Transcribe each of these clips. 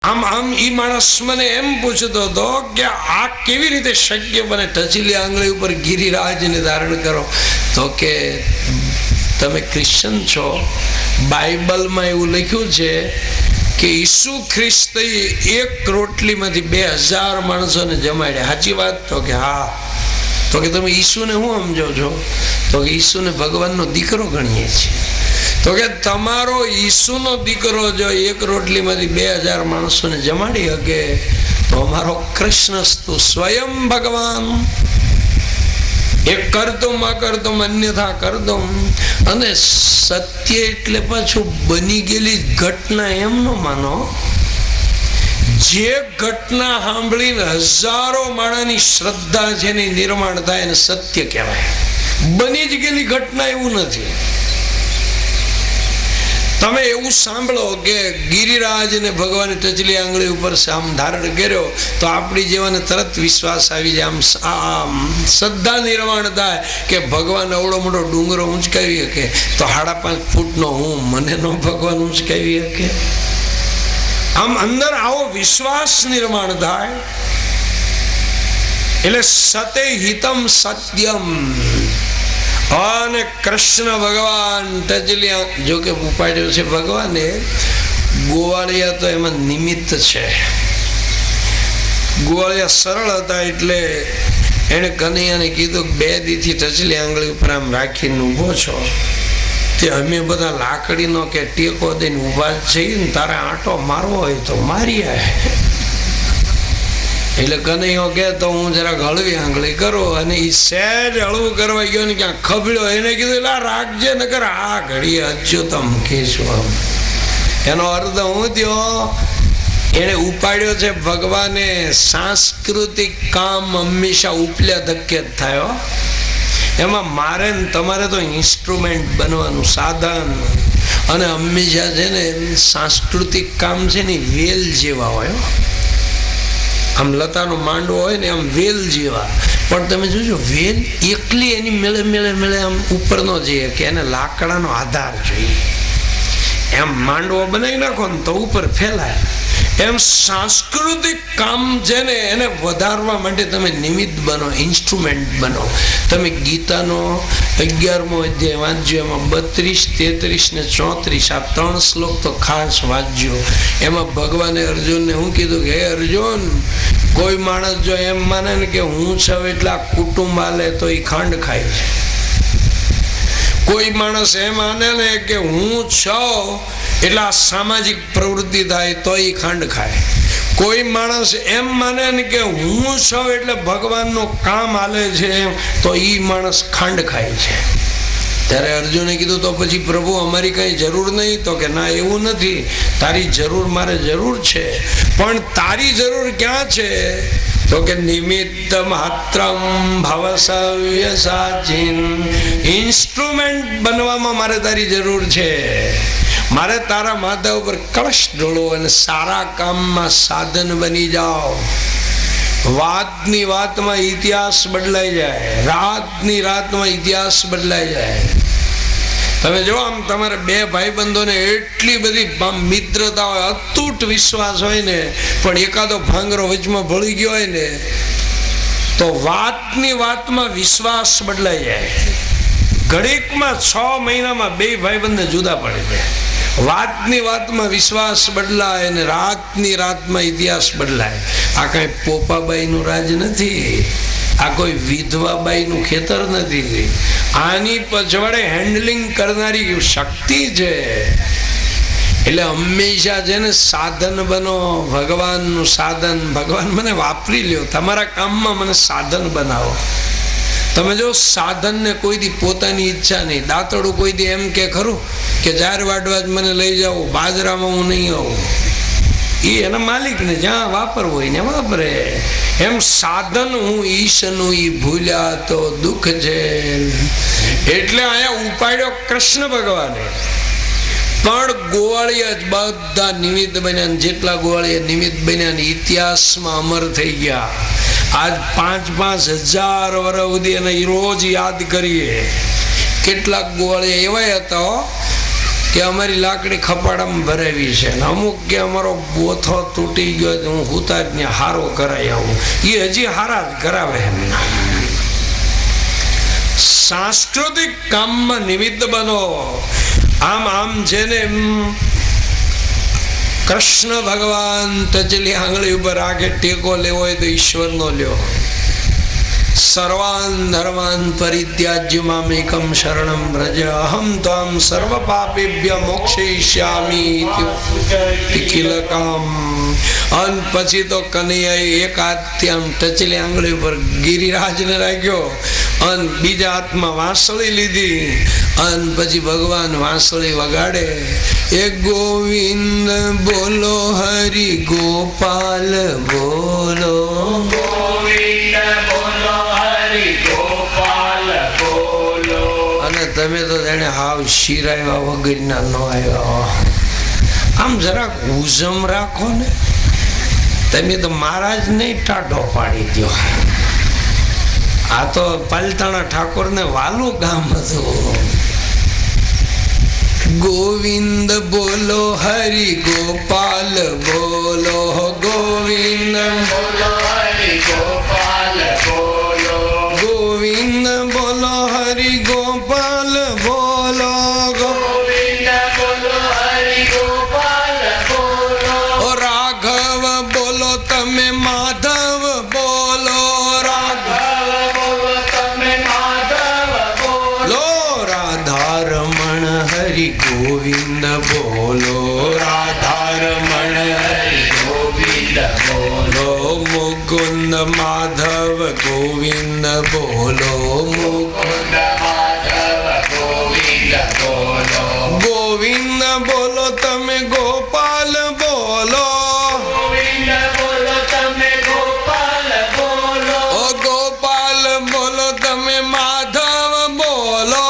આમ ઈ માણસ મને એમ પૂછતો હતો કે આ કેવી રીતે શક્ય બને, ટચીલી આંગળી ઉપર ગિરિરાજને ધારણ કરો? તો કે તમે ક્રિશ્ચન છો, બાઇબલમાં એવું લખ્યું છે કે ઈસુ ખ્રિસ્તે એક રોટલીમાંથી 2000 માણસોને જમાડ્યા. સાચી વાત? તો કે હા. તો કે તમે ઈસુને શું સમજો છો? તો કે ઈસુને ભગવાનનો દીકરો ગણીએ છીએ. તો કે તમારો ઈસુનો દીકરો જો એક રોટલીમાંથી 2000 માણસોને જમાડી શકે તો અમારો કૃષ્ણ સ્વયં ભગવાન એક કરતું અકર્તું અન્યથા કરતું. અને સત્ય એટલે પાછું બની ગયેલી ઘટના એમ ન માનો. જે ઘટના સાંભળીને હજારો માણસની શ્રદ્ધા છે એની નિર્માણ થાય એને સત્ય કહેવાય. બની જ ગયેલી ઘટના એવું નથી. તમે એવું સાંભળો કે ગિરિરાજ ને ભગવાને ટચલી આંગળી ઉપર આમ ધારણ કર્યો તો આપણી જેવાને તરત વિશ્વાસ આવી જાય, આમ શ્રદ્ધા નિર્માણ થાય કે ભગવાન અવડો મોટો ડુંગરો ઊંચકાવી શકે તો 5.5 ફૂટનો હું મને નો ભગવાન ઊંચકાવી શકે. આમ અંદર આવો વિશ્વાસ નિર્માણ થાય. એટલે સતે હિતમ સત્યમ. અને કૃષ્ણ ભગવાન ટચલી જો કે ઉપાડ્યો છે ભગવાને, ગોવાળિયા તો એમાં નિમિત્ત છે. ગોવાળિયા સરળ હતા એટલે એને કનૈયાને કીધું કે 2 દીથી ટચલી આંગળી ઉપર આમ રાખીને ઊભો છો, તે અમે બધા લાકડીનો કે ટેકો દઈને ઊભા છીએ ને, તારે આંટો મારવો હોય તો મારી આય. એટલે કનૈયો કે તો હું જરાક હળવી આંગળી કરું. અને એ સહેજ હળવું કરવા ગયો ને ક્યાં ખબડ્યો. એને કીધું એટલે રાખજે નકર આ ઘડીએ અચ્યુતમ કેશવમ. એનો અર્થ હું થયો, એને ઉપાડ્યો છે ભગવાને. સાંસ્કૃતિક કામ હંમેશા ઉપલ્યા ધક્કે જ થાય. એમાં મારે ને તમારે તો ઇન્સ્ટ્રુમેન્ટ બનવાનું, સાધન. અને હંમેશા છે ને સાંસ્કૃતિક કામ છે ને વેલ જેવા હોય. આમ લતાનો માંડવો હોય ને આમ વેલ જેવા. પણ તમે જોજો વેલ એકલી એની મેળે મેળે મેળે આમ ઉપર નો જઈએ કે એને લાકડાનો આધાર જોઈએ. એમ માંડવો બનાવી નાખો ને તો ઉપર ફેલાય. એમ સાંસ્કૃતિક કામ છે ને એને વધારવા માટે તમે નિમિત્ત બનો, ઇન્સ્ટ્રુમેન્ટ બનો. તમે ગીતાનો 11મો અધ્યાય વાંચજો. એમાં 32, 33 ને 34 આ 3 શ્લોક તો ખાસ વાંચજો. એમાં ભગવાને અર્જુનને શું કીધું કે હે અર્જુન, કોઈ માણસ જો એમ માને ને કે હું છું એટલે આ કુટુંબ હાલે તો એ ખાંડ ખાય છે. કોઈ માણસ એમ માને ને કે હું છું એટલે આ સામાજિક પ્રવૃત્તિ થાય તો એ ખાંડ ખાય. કોઈ માણસ એમ માને ને કે હું છું એટલે ભગવાનનું કામ હાલે છે તો એ માણસ ખાંડ ખાય છે. ત્યારે અર્જુને કીધું તો પછી પ્રભુ અમારી કઈ જરૂર નહીં? તો કે ના, એવું નથી. તારી જરૂર મારે જરૂર છે, પણ તારી જરૂર ક્યાં છે? તો કે નિમિત્ત માત્રમ ભવસવ્ય સાચીન. ઇન્સ્ટ્રુમેન્ટ બનવામાં મારે તારી જરૂર છે. મારે તારા માથા ઉપર કળશ ઢોળો અને સારા કામમાં સાધન બની જાઓ. વાતની વાતમાં ઇતિહાસ બદલાઈ જાય, રાતની રાતમાં ઇતિહાસ બદલાઈ જાય. તમે જો આમ તમારે 2 ભાઈબંધોને એટલી બધી મિત્રતા હોય, અતૂટ વિશ્વાસ હોય ને, પણ એકાદો ભાંગરો વચમાં ભળી ગયો હોય ને તો વાતની વાતમાં વિશ્વાસ બદલાઈ જાય. ઘડીકમાં 6 મહિનામાં 2 ભાઈબંધને જુદા પડી જાય. વાતની વાતમાં વિશ્વાસ બદલાય અને રાતની રાતમાં ઇતિહાસ બદલાય. આ કઈ પોપાબાઈનું રાજ નથી. આ કોઈ વિધવાબાઈનું ખેતર નથી. આની પછવાડે હેન્ડલિંગ કરનારી શક્તિ છે. એટલે હંમેશા છે ને સાધન બનો, ભગવાનનું સાધન. ભગવાન મને વાપરી લ્યો, તમારા કામમાં મને સાધન બનાવો. તમે જો સાધનને કોઈ દી પોતાની ઈચ્છા નહીં. દાંતડું કોઈ દી એમ કે ખરું કે 4 વાડવા જ મને લઈ જાઓ, બાજરામાં હું નહીં આવું. એ એના માલિકને જ્યાં વાપરવું હોય ને વાપરે. એમ સાધન હું ઈશનું ઈ ભૂલ્યા તો દુઃખ છે. એટલે અહીંયા ઉપાડ્યો કૃષ્ણ ભગવાને. પણ ગોવાળિયા જ બધા નિમિત્ત બન્યા. જેટલા ગોવાળિયા નિમિત્ત બન્યા ઇતિહાસમાં અમર થઈ ગયા. આજ 5-5 હજાર વર્ષ સુધી એને રોજ યાદ કરીએ. કેટલાક ગોવાળિયા એવા હતા કે અમારી લાકડી ખપાડામાં ભરાવી છે ને અમુક કે અમારો બોથો તૂટી ગયો હું હુતા જ ને હારો કરાવી આવું. એ હજી હારા જ કરાવે એમના. સાંસ્કૃતિક કામમાં નિમિત્ત બનો. આમ છે ને કૃષ્ણ ભગવાન ટચલી આંગળી ઉપર રાખે ટેકો લેવો હોય તો ઈશ્વરનો લ્યો. સર્વાન ધર્માન પરિત્યાજ્ય મામેકમ શરણમ વ્રજ અહમ ત્વામ સર્વ પાપેભ્ય મોક્ષયિષ્યામિ કિલકામ. અને પછી તો કનૈયાએ એક હાથથી આમ ટચલી આંગળી ઉપર ગિરિરાજને રાખ્યો અને બીજા હાથમાં વાંસળી લીધી અને પછી ભગવાન વાંસળી વગાડે. એ ગોવિંદ બોલો હરિ ગોપાલ બોલો, ગોવિંદ બોલો હરિ ગોપાલ બોલો. અને તમે તો જાણે હાવ શિરાવ્યા વગરના ન આવ્યા. આમ જરાક ઉજમ રાખો ને. તમે તો મહારાજ નહીં ટાઢો પાડી દો. આ તો પાલતાણા ઠાકોર ને વાલું ગામ હતું. ગોવિંદ બોલો હરિ ગોપાલ બોલો, ગોવિંદ બોલો હરિ ગોપાલ બોલો, ગોવિંદ બોલો હરિ ગોપાલ બોલો, ગોવિંદ બોલો હરિ ગોપાલ બોલો. રાઘવ બોલો તમે માધવ બોલો, રાઘવ બોલો તમે માધવ બોલો. રાધારમણ હરિ ગોવિંદ બોલો, રાધારમણ હરિ ગોવિંદ બોલો. મુકુંદ માધવ ગોવિંદ બોલો, મુકુંદ માધવ ગોવિંદ બોલો. ગોવિંદ બોલો તમે ગોપાલ બોલો, ગોવિંદ બોલો તમે ગોપાલ બોલો. ઓ ગોપાલ બોલો તમે માધવ બોલો,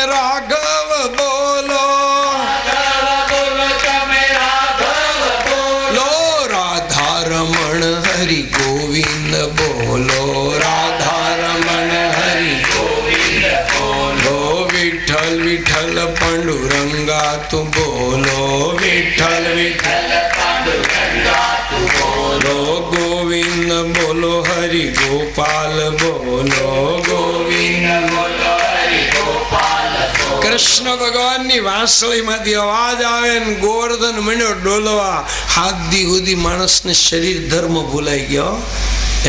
રાઘવ બોલો, લો. રાધારમણ હરિ ગોવિંદ બોલો, રાધારમણ હરિ ગોવિંદ બોલો. વિઠ્ઠલ વિઠ્ઠલ પાંડુરંગા તું બોલો, વિઠ્ઠલ વિઠ્ઠલ પાંડુરંગા તું બોલો. ગોવિંદ બોલો હરિ ગોપાલ બોલો, ગોવિંદ બોલો હરિ ગોપાલ. કૃષ્ણ ભગવાનની વાંસળીમાંથી અવાજ આવે ને ગોવર્ધન મંડ્યો ડોલવા. હાથ દી સુધી માણસને શરીર ધર્મ ભૂલાઈ ગયો.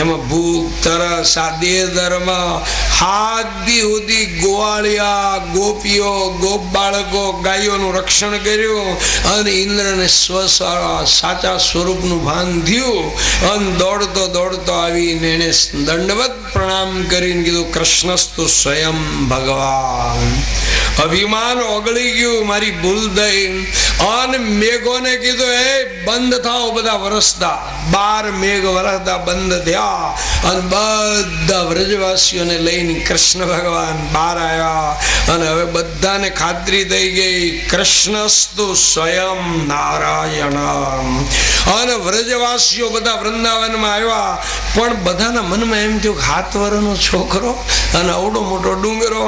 એમાં ભૂખ તરસ આ દેહ ધર્મ. હાથ દી સુધી ગોવાળિયા ગોપીઓ ગોપ બાળકો ગાયોનું રક્ષણ કર્યું અને ઇન્દ્રને સાચા સ્વરૂપનું ભાન થયું. અને દોડતો દોડતો આવીને એને દંડવત પ્રણામ કરીને કીધું કૃષ્ણસ્તુ સ્વયં ભગવાન. અભિમાન ઓગળી ગયું, મારી ભૂલ થઈ. અને મેઘોને કીધું એ બંધ થાઓ બધા વરસતા. 12 મેઘ વરસતા બંધ થયા અને બધા વ્રજવાસીઓને લઈને કૃષ્ણ ભગવાન બહાર આવ્યા. અને હવે બધાને ખાતરી થઈ ગઈ કૃષ્ણસ્તુ સ્વયં નારાયણ. અને વ્રજવાસીઓ બધા વૃંદાવનમાં આવ્યા. પણ બધાના મનમાં એમ થયું 7 વર્ષનો છોકરો અને આવડો મોટો ડુંગરો,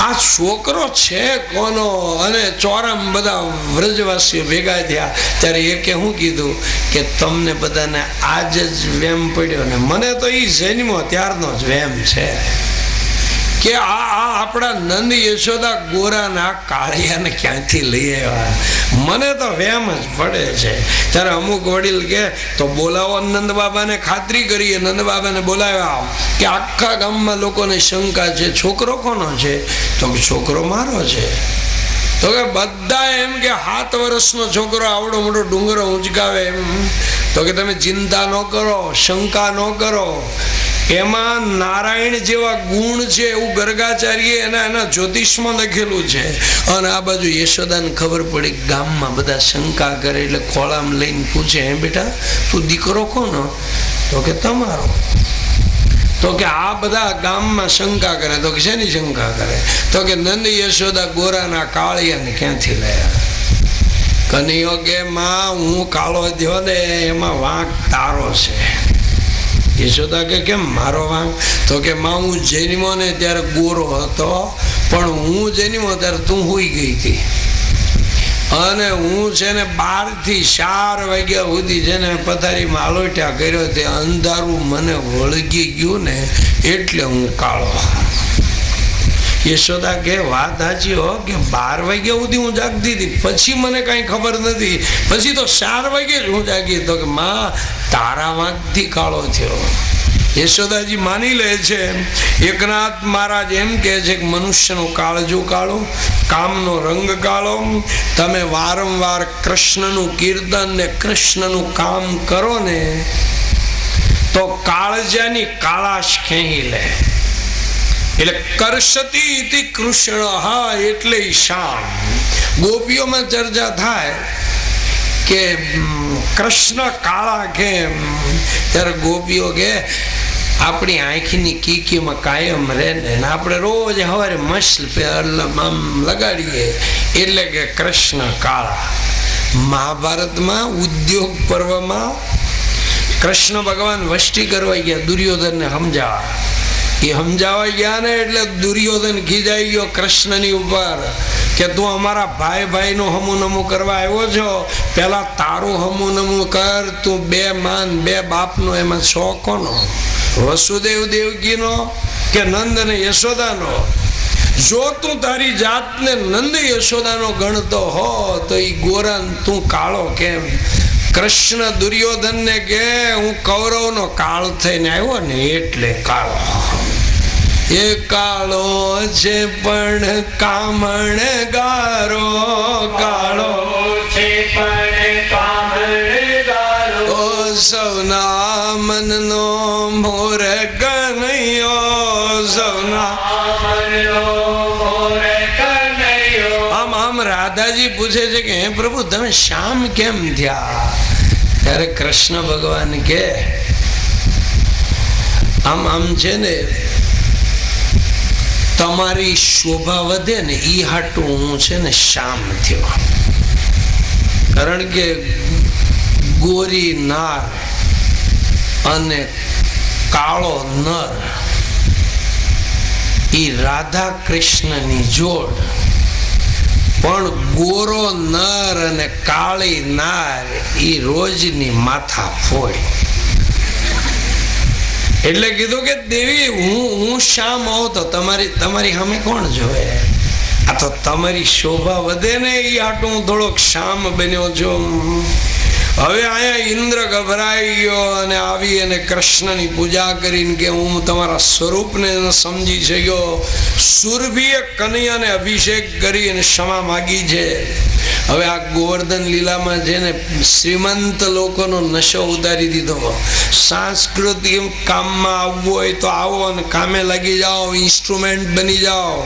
આ છોકરો છે કોનો? અને ચોરામાં બધા વ્રજવાસીઓ ભેગા થયા. ત્યારે એકે શું કીધું કે તમને બધાને આજ જ વેમ પડ્યો ને મને તો એ જન્મો ત્યારનો જ વેમ છે કે આ આપણા નંદ યશોદા ગોરાના કાળિયાને ક્યાંથી લઈ આવ્યા. મને તો વેમ જ પડે છે. ત્યારે અમુક વડીલ કે તો બોલાવો નંદ બાબાને. ખાતરી કરીએ. નંદ બાબાને બોલાવ્યા કે આખા ગામમાં લોકોને શંકા છે છોકરો કોનો છે? તો છોકરો મારો છે. તો કે બધા એમ કે 7 વર્ષનો છોકરો આવડો મોટો ડુંગરો ઊંચકાવે એમ. તો કે તમે ચિંતા ન કરો, શંકા ન કરો. એમાં નારાયણ જેવા ગુણ છે એવું ગર્ગાચાર્ય એના જ્યોતિષમાં લખેલું છે. અને આ બાજુ યશોદાને ખબર પડી ગામમાં બધા શંકા કરે એટલે ખોળામાં લઈને પૂછે હે બેટા તું દીકરો કોનો? તો કે તમારો. તો કે આ બધા ગામમાં શંકા કરે. તો કે શેની શંકા કરે? તો કે નંદ યશોદા ગોરાના કાળિયાને ક્યાંથી લાયા? કનૈયો કે માં હું કાળો થયો ને એમાં વાંક તારો છે. યશોદા કે કેમ મારો વાંક? તો કે માં હું જન્મો ને ત્યારે ગોરો હતો, પણ હું જન્મો ત્યારે તું હુઈ ગઈ હતી, અને હું છે ને 12 થી 4 વાગ્યા સુધી છે ને પથારીમાં આલોટ્યા કર્યો, તે અંધારું મને વળગી ગયું ને એટલે હું કાળો. યશોદા કે વાત સાચી હો, કે 12 વાગ્યા સુધી હું જાગતી હતી, પછી મને કાંઈ ખબર નથી, પછી તો 4 વાગે જ હું જાગી. તો કે માં તારા વાંકથી કાળો થયો. યશોદાજી માની લે છે. એકનાથ મહારાજ એમ કહે છે કે મનુષ્યનું કાળજું કાળું, કામનો રંગ કાળો. તમે વારંવાર કૃષ્ણનું કીર્તન ને કૃષ્ણનું કામ કરો ને તો કાળજાની કાળાશ ખેંચી લે. એટલે કરશતી ઇતિ કૃષ્ણ, હા એટલે શ્યામ. ગોપીઓમાં ચર્ચા થાય કે કૃષ્ણ કાળા કેમ, ત્યારે ગોપીઓ કે આપણી આંખની કીકીમાં કાયમ રહે ને આપણે રોજ સવારે મસ્ત આમ લગાડીએ એટલે કે કૃષ્ણ કાળા. મહાભારતમાં ઉદ્યોગ પર્વમાં કૃષ્ણ ભગવાન વષ્ટી કરવા ગયા દુર્યોધનને સમજાવવા. એ સમજાવવા ગયા ને એટલે દુર્યોધન ખીજાઈ ગયો કૃષ્ણની ઉપર કે તું અમારા ભાઈ ભાઈનું હમુનમું કરવા આવ્યો છો, પેલા તારું હમુનમું કર. તું 2 માન 2 બાપનો એમાં 100 કોનો? વસુદેવ દેવકીનો કે નંદ ને યશોદાનો? જો તું તારી જાતને નંદ યશોદાનો ગણતો હો તો એ ગોરાન તું કાળો કેમ? કૃષ્ણ દુર્યોધનને કે હું કૌરવનો કાળ થઈને આવ્યો ને એટલે કાળો. એ કાળો છે પણ કામણ ગારો, કાળો છે પણ કામણ ગારો. સૌના મનનો મોર કનૈયો, સૌના મનનો મોર કનૈયો. આમ રાધાજી પૂછે છે કે હે પ્રભુ તમે શ્યામ કેમ થયા? ત્યારે કૃષ્ણ ભગવાન કે આમ છે ને તમારી શોભા વધે ને ઈ હાટું હું છે ને શ્યામ થયો. કારણ કે ગોરી નાર અને કાળો નર ઈ રાધા કૃષ્ણની જોડ, પણ ગોરો નર અને કાળી નાર ઈ રોજની માથા ફોડ. એટલે કીધું કે દેવી હું શ્યામ હોઉં તો તમારી સામે કોણ જોવે? આ તો તમારી શોભા વધે ને એ આટલું હું થોડોક શ્યામ બન્યો છું. હવે અહીંયા ઇન્દ્ર ગભરાઈ ગયો અને આવી અને કૃષ્ણની પૂજા કરીને કે હું તમારા સ્વરૂપને સમજી શક્યો. સુરભીએ કનૈયાને અભિષેક કરી અને ક્ષમા માગી છે. હવે આ ગોવર્ધન લીલામાં છે ને શ્રીમંત લોકોનો નશો ઉતારી દીધો. સાંસ્કૃતિક કામમાં આવવું હોય તો આવો અને કામે લાગી જાઓ, ઇન્સ્ટ્રુમેન્ટ બની જાઓ.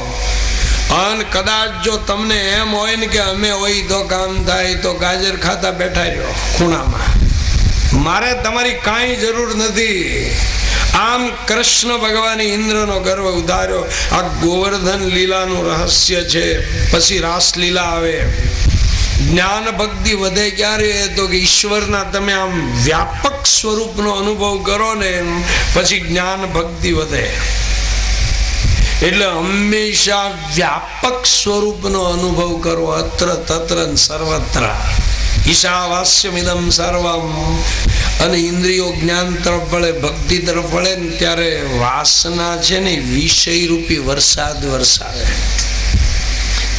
અને કદાચ જો તમને એમ હોય ને કે અમે હોય તો કામ થાય તો ગાજર ખાતા બેઠા રહ્યો ખૂણામાં, મારે તમારી કાંઈ જરૂર નથી. આમ કૃષ્ણ ભગવાને ઇન્દ્રનો ગર્વ ઉતાર્યો. આ ગોવર્ધન લીલાનું રહસ્ય છે. પછી રાસલીલા આવે. જ્ઞાન ભક્તિ વધે ક્યારે? તો કે ઈશ્વરના તમે આમ વ્યાપક સ્વરૂપનો અનુભવ કરો ને પછી જ્ઞાન ભક્તિ વધે. એટલે હંમેશા વ્યાપક સ્વરૂપનો અનુભવ કરવો. અત્ર તત્ર સર્વત્ર ઈશાવાસ્યમિદમ સર્વમ. અને ઇન્દ્રિયો જ્ઞાન તરફ વળે, ભક્તિ તરફ વળે ને ત્યારે વાસના છે ને વિષય રૂપી વરસાદ વરસાવે.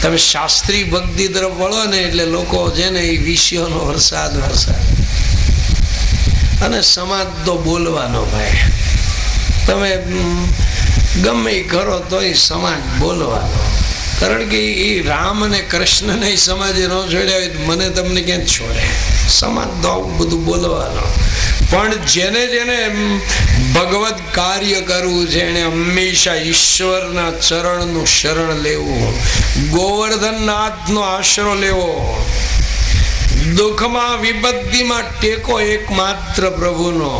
તમે શાસ્ત્રી ભક્તિ તરફ વળો ને એટલે લોકો છે ને એ વિષયોનો વરસાદ વરસાવે. અને સમાજ તો બોલવાનો ભાઈ, તમે ગમે એ કરો તો એ સમાજ બોલવાનો. કારણ કે એ રામ અને કૃષ્ણને સમાજે ન છોડ્યા હોય તો મને તમને ક્યાં છોડે? સમાજ તો આવું બધું બોલવાનો. પણ જેને જેને ભગવત કાર્ય કરવું છે એને હંમેશા ઈશ્વરના ચરણનું શરણ લેવું, ગોવર્ધનનાથનો આશરો લેવો. દુઃખમાં વિપત્તિમાં ટેકો એકમાત્ર પ્રભુનો.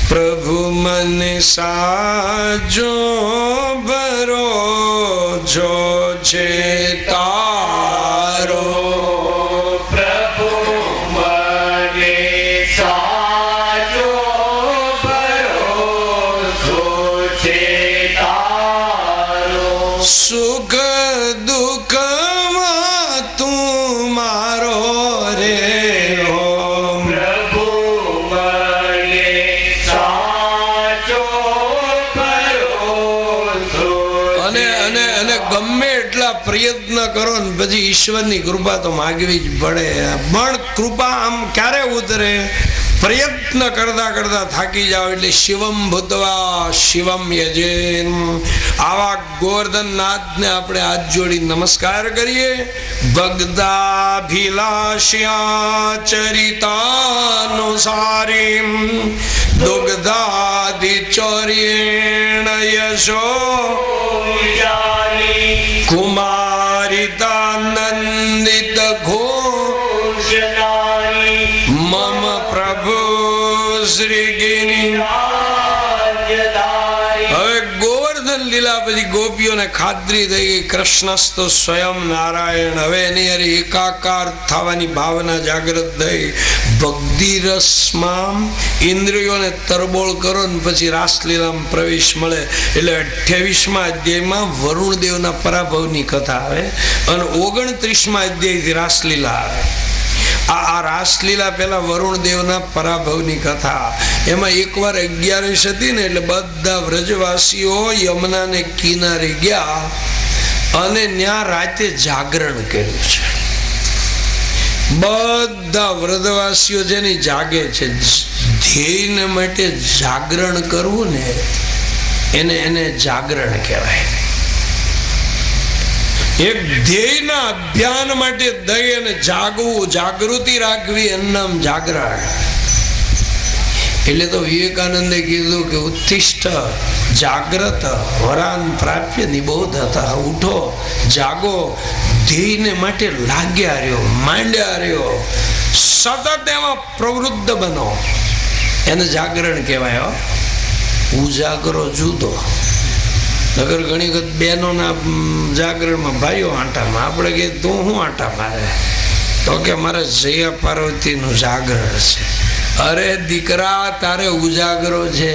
પ્રભુ મને સાજો ભરોસો છે તારો, પ્રભુ મને સાજો ભરોસો એટલા પ્રયત્ન કરો ને પછી ઈશ્વરની કૃપા તો માગવી જ પડે. પણ કૃપા આમ ક્યારે ઉતરે? પ્રયત્ન કરતા કરતા થાકી જાવ એટલે શિવમ ભૂતવા શિવમ યજેન. આવા ગોવર્ધન નાથને આપણે હાથ જોડી નમસ્કાર કરીએ. ભગદાભિલાષ્યા ચરિતાનુસારીમ દુગ્ધાદિ ચોર્યેણ યશો કુમારિતાનંદિત ઘોષનાની મમ પ્રભુ શ્રી ગિરી. હવે ગોવર્ધન લીલા પછી ગોપીઓને ખાતરી થઈ ગઈ કૃષ્ણસ્તો સ્વયં નારાયણ. હવે એની હારે એકાકાર થવાની ભાવના જાગૃત થઈ. ભક્તિ રસમાં ઇન્દ્રિયોને તરબોળ કરો ને પછી રાસલીલામાં પ્રવેશ મળે. એટલે 28મા અધ્યાયમાં વરુણ દેવના પરાભવની કથા આવે અને 29મા અધ્યાયથી રાસલીલા આવે. આ રાસલીલા પેલા વરુણ દેવના પરાભવની કથા. એમાં એકવાર 11 હતી ને એટલે બધા વ્રજવાસીઓ યમુનાને કિનારે ગયા અને ત્યાં રાતે જાગરણ કર્યું છે. બધા વ્રજવાસીઓ જેની જાગે છે. ધ્યેયને માટે જાગરણ કરવું ને એને જાગરણ કહેવાય. એક ધ્યેયના અભિયાન માટે દઈ અને જાગવું, જાગૃતિ રાખવી એનું નામ જાગરણ. એટલે તો વિવેકાનંદે કીધું કે ઉત્તિષ્ઠ જાગ્રત વરાન પ્રાપ્ય નિબોધત. ઉઠો, જાગો, ધ્યેયને માટે લાગ્યા રહ્યો, માંડ્યા રહ્યો, સતત એમાં પ્રવૃત્ત બનો. એને જાગરણ કહેવાય. ઉજાગરો જુદો. નગર ઘણી વખત બહેનોના જાગરણમાં ભાઈઓ આંટામાં, આપણે કે તું શું આંટા મારે? તો કે મારે જયા પાર્વતીનું જાગરણ છે. અરે દીકરા, તારે ઉજાગરો છે.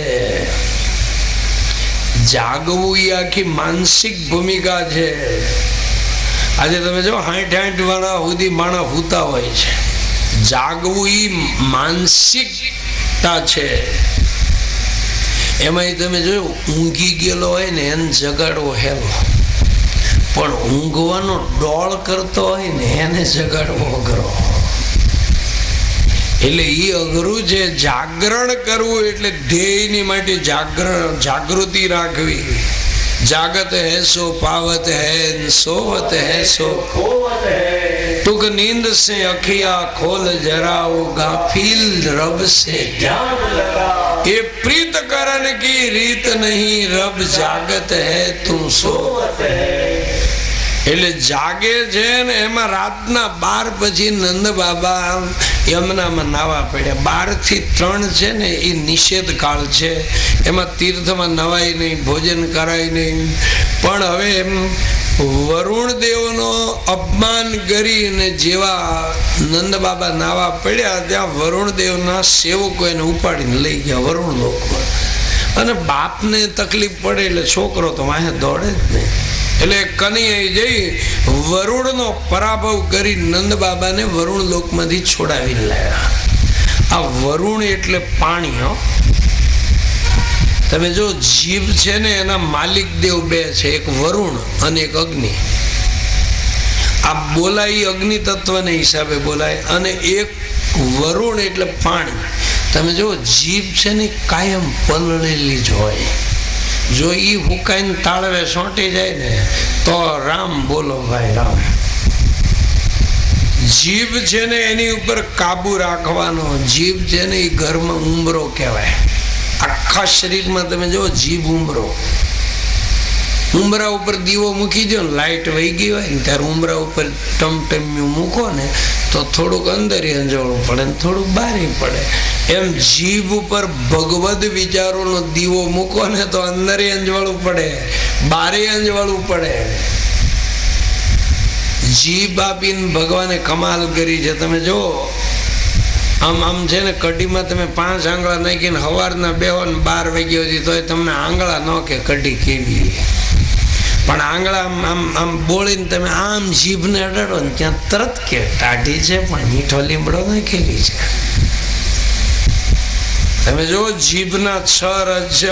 જાગવું એ આખી માનસિક ભૂમિકા છે. આજે તમે જો 60 વાળા સુધી માણસ હુતા હોય છે. જાગવું એ માનસિકતા છે. એમાં તમે જોયું ઊંઘી ગયેલો હોય ને એને જગાડવો હેલો, પણ ઊંઘવાનો ડોળ કરતો હોય ને એને જગાડવો અઘરો. એટલે એ અઘરું છે. જાગરણ કરવું એટલે ધ્યેયની માટે જાગૃતિ રાખવી. જાગત હૈ સો પાવત હૈ, સોવત હૈ સો ખોવત હૈ. ટુક નીંદ से अखियां खोल जरा वो गाफिल रब से ध्यान लगा. ये प्रीत करण की રીત नहीं, रब जागत है तू सोवत है. એટલે જાગે છે ને એમાં રાતના 12 પછી નંદ બાબા યમુનામાં નાવા પડ્યા. 12 થી 3 છે ને એ નિષેધ કાળ છે. એમાં તીર્થમાં નવાય નહીં, ભોજન કરાય નહીં. પણ હવે એમ વરુણ દેવનો અપમાન કરીને જેવા નંદ બાબા નાવા પડ્યા ત્યાં વરુણ દેવના સેવકો એને ઉપાડીને લઈ ગયા વરુણ લોકમાં. અને બાપને તકલીફ પડે એટલે છોકરો તો વાહે દોડે જ નહીં. એટલે કનૈયાએ જઈ વરુણનો પરાભવ કરી નંદ બાબાને વરુણ લોકમાંથી છોડાવી લાવ્યા. આ વરુણ એટલે પાણી. તમે જો જીભ છે ને એના માલિક દેવ 2 છે, એક વરુણ અને એક અગ્નિ. આ બોલાય અગ્નિ તત્વને હિસાબે બોલાય અને એક વરુણ એટલે પાણી. તમે જો જીભ છે ને કાયમ પલળેલી જ હોય. જો એ હુકાઈને તાળવે સોંટી જાય ને તો રામ બોલો ભાઈ રામ. જીભ છે ને એની ઉપર કાબુ રાખવાનો. જીભ છે ને એ ઘરમાં ઉંબરો કહેવાય. આખા શરીરમાં તમે જો જીભ ઉંબરો. ઉંબરા ઉપર દીવો મૂકી દો ને, લાઇટ વહી ગઈ હોય ને ત્યારે ઉંબરા ઉપર ટમટમ્યું મૂકો ને તો થોડુંક અંદર અંજવાળું પડે ને થોડુંક બારે પડે. એમ જીભ ઉપર ભગવદ વિચારોનો દીવો મૂકો ને તો અંદર અંજવાળું પડે, બારે અંજવાળું પડે. જીભ આપીને ભગવાને કમાલ કરી છે. તમે જો આમ છે ને કઢીમાં તમે 5 આંગળા નાખીને સવારના બેહો ને 12 વાગ્યા સુધી તો તમને આંગળા ન કે કઢી કેવી. પણ આંગળા આમ બોળીને તમે આમ જીભને અડાડો ને ત્યાં તરત કે ટાઢી છે પણ મીઠો લીમડો નાખેલી છે. તમે જો જીભના 6 રજ છે.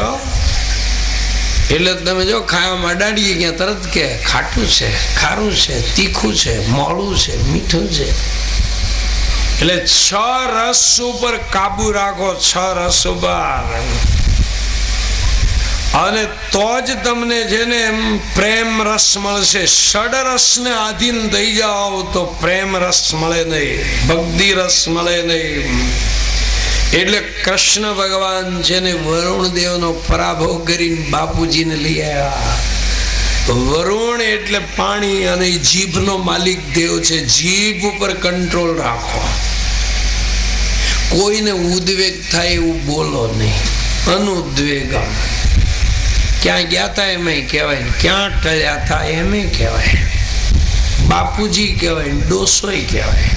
એટલે તમે જો ખાવામાં અડાડીએ ક્યાં તરત કે ખાટું છે, ખારું છે, તીખું છે, મોળું છે, મીઠું છે. એટલે 6 રસ ઉપર કાબુ રાખો, 6 રસ ઉપર, અને તો જ તમને છે ને એમ પ્રેમ રસ મળશે. ષડરસ ને આધીન થઈ જાઓ તો પ્રેમ રસ મળે નહીં, ભક્તિ રસ મળે નહીં. એટલે કૃષ્ણ ભગવાન છે ને વરુણ દેવનો પરાભવ કરીને બાપુજીને લઈ આવ્યા. વરુણ એટલે પાણી અને જીભનો માલિક દેવ છે. જીભ ઉપર કંટ્રોલ રાખો, કોઈને ઉદ્વેગ થાય એવું બોલો નહીં. અનુદ્વેગમ. ક્યાં ગયા હતા એમ કહેવાય, ક્યાં ટળ્યા હતા એમ કહેવાય, બાપુજી કહેવાય, ડોસોય કહેવાય.